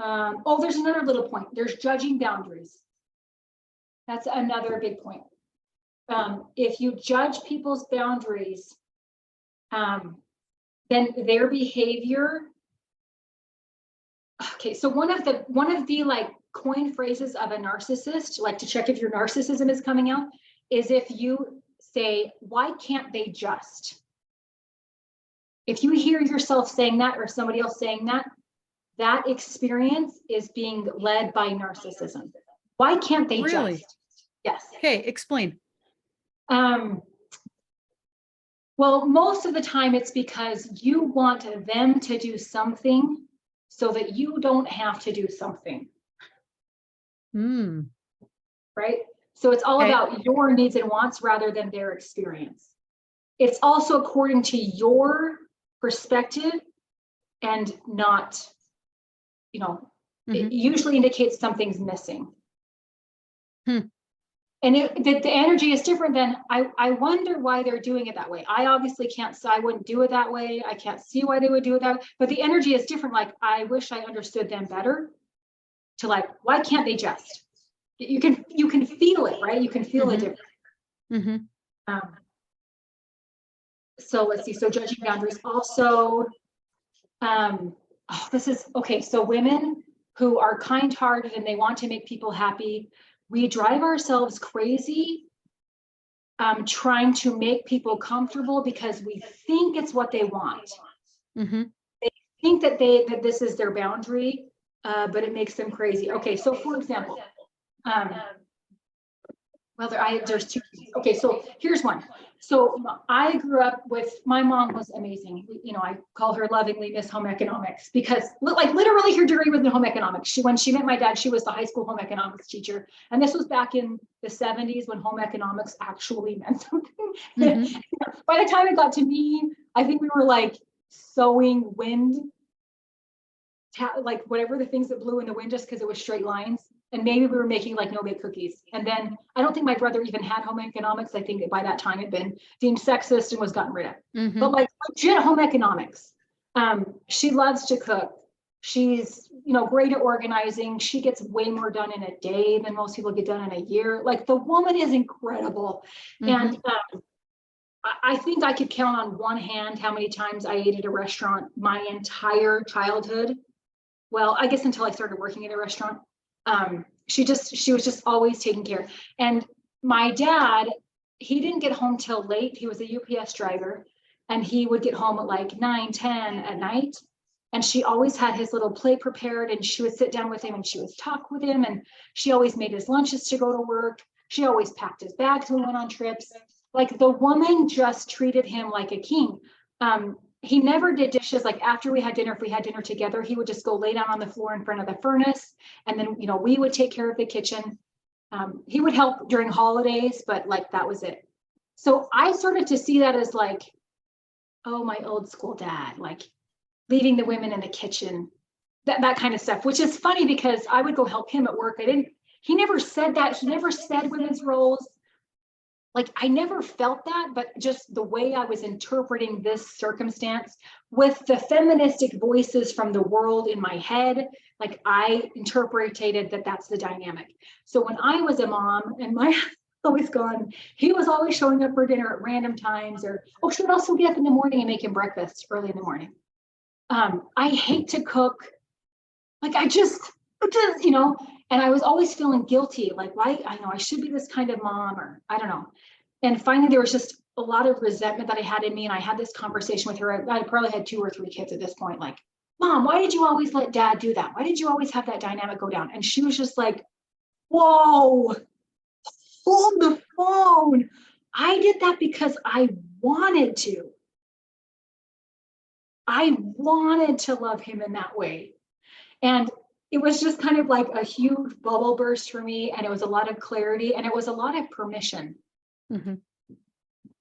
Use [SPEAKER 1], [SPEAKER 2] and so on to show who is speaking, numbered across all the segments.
[SPEAKER 1] Oh, there's another little point. There's judging boundaries. That's another big point. If you judge people's boundaries, then their behavior. Okay, so one of the like coin phrases of a narcissist, like to check if your narcissism is coming out, is if you say, "Why can't they just?" If you hear yourself saying that or somebody else saying that, that experience is being led by narcissism. Why can't they
[SPEAKER 2] Really?
[SPEAKER 1] just? Yes.
[SPEAKER 2] Okay, explain.
[SPEAKER 1] Well, most of the time it's because you want them to do something so that you don't have to do something. Right? So it's all about your needs and wants rather than their experience. It's also according to your perspective and not, it usually indicates something's missing. And the energy is different than, I wonder why they're doing it that way. I obviously can't say I wouldn't do it that way. I can't see why they would do it that way, but the energy is different. Like, I wish I understood them better, to like, why can't they just? You can feel it, right? You can feel the difference. So let's see. So judging boundaries also, this is okay. So women who are kind-hearted and they want to make people happy, we drive ourselves crazy trying to make people comfortable because we think it's what they want. They think that this is their boundary, but it makes them crazy. Okay, so for example, well, there's two. Okay, so here's one. So I grew up with, my mom was amazing. I call her lovingly Miss Home Economics, because like literally her degree was in home economics. When she met my dad, she was the high school home economics teacher. And this was back in the 70s when home economics actually meant something. By the time it got to me, I think we were like sewing wind, like whatever the things that blew in the wind, just because it was straight lines. And maybe we were making like no-bake cookies. And then I don't think my brother even had home economics. I think that by that time it had been deemed sexist and was gotten rid of. But like legit home economics. She loves to cook. She's, great at organizing. She gets way more done in a day than most people get done in a year. Like, the woman is incredible. And I think I could count on one hand how many times I ate at a restaurant my entire childhood. Well, I guess until I started working at a restaurant. She was just always taking care. And my dad, he didn't get home till late. He was a UPS driver, and he would get home at like 9, 10 at night. And she always had his little plate prepared, and she would sit down with him and she would talk with him. And she always made his lunches to go to work. She always packed his bags when we went on trips. Like, the woman just treated him like a king. He never did dishes. Like, after we had dinner, if we had dinner together, he would just go lay down on the floor in front of the furnace. And then, we would take care of the kitchen. He would help during holidays, but like, that was it. So I started to see that as like, oh, my old school dad, like leaving the women in the kitchen, that kind of stuff, which is funny because I would go help him at work. He never said that. He never said women's roles. Like, I never felt that, but just the way I was interpreting this circumstance with the feministic voices from the world in my head, like, I interpreted that that's the dynamic. So when I was a mom and my husband was always gone, he was always showing up for dinner at random times, or, she would also get up in the morning and make him breakfast early in the morning. I hate to cook. Like, and I was always feeling guilty, like, why? I know I should be this kind of mom, or I don't know. And finally, there was just a lot of resentment that I had in me. And I had this conversation with her. I probably had 2 or 3 kids at this point. Like, Mom, why did you always let Dad do that? Why did you always have that dynamic go down? And she was just like, whoa, hold the phone. I did that because I wanted to. I wanted to love him in that way. And it was just kind of like a huge bubble burst for me. And it was a lot of clarity, and it was a lot of permission.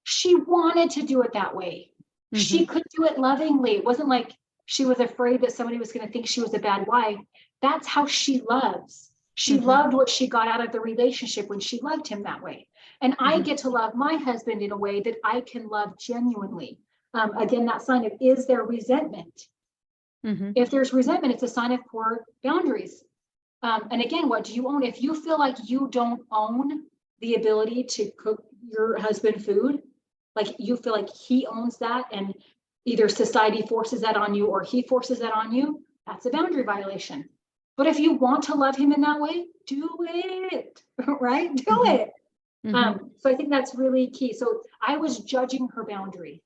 [SPEAKER 1] She wanted to do it that way. She could do it lovingly. It wasn't like she was afraid that somebody was going to think she was a bad wife. That's how she loves. She loved what she got out of the relationship when she loved him that way. And I get to love my husband in a way that I can love genuinely. Again, that sign of, is there resentment? If there's resentment, it's a sign of poor boundaries. And again, what do you own? If you feel like you don't own the ability to cook your husband food, like you feel like he owns that and either society forces that on you or he forces that on you, that's a boundary violation. But if you want to love him in that way, do it, right? Do it. So I think that's really key. So I was judging her boundary.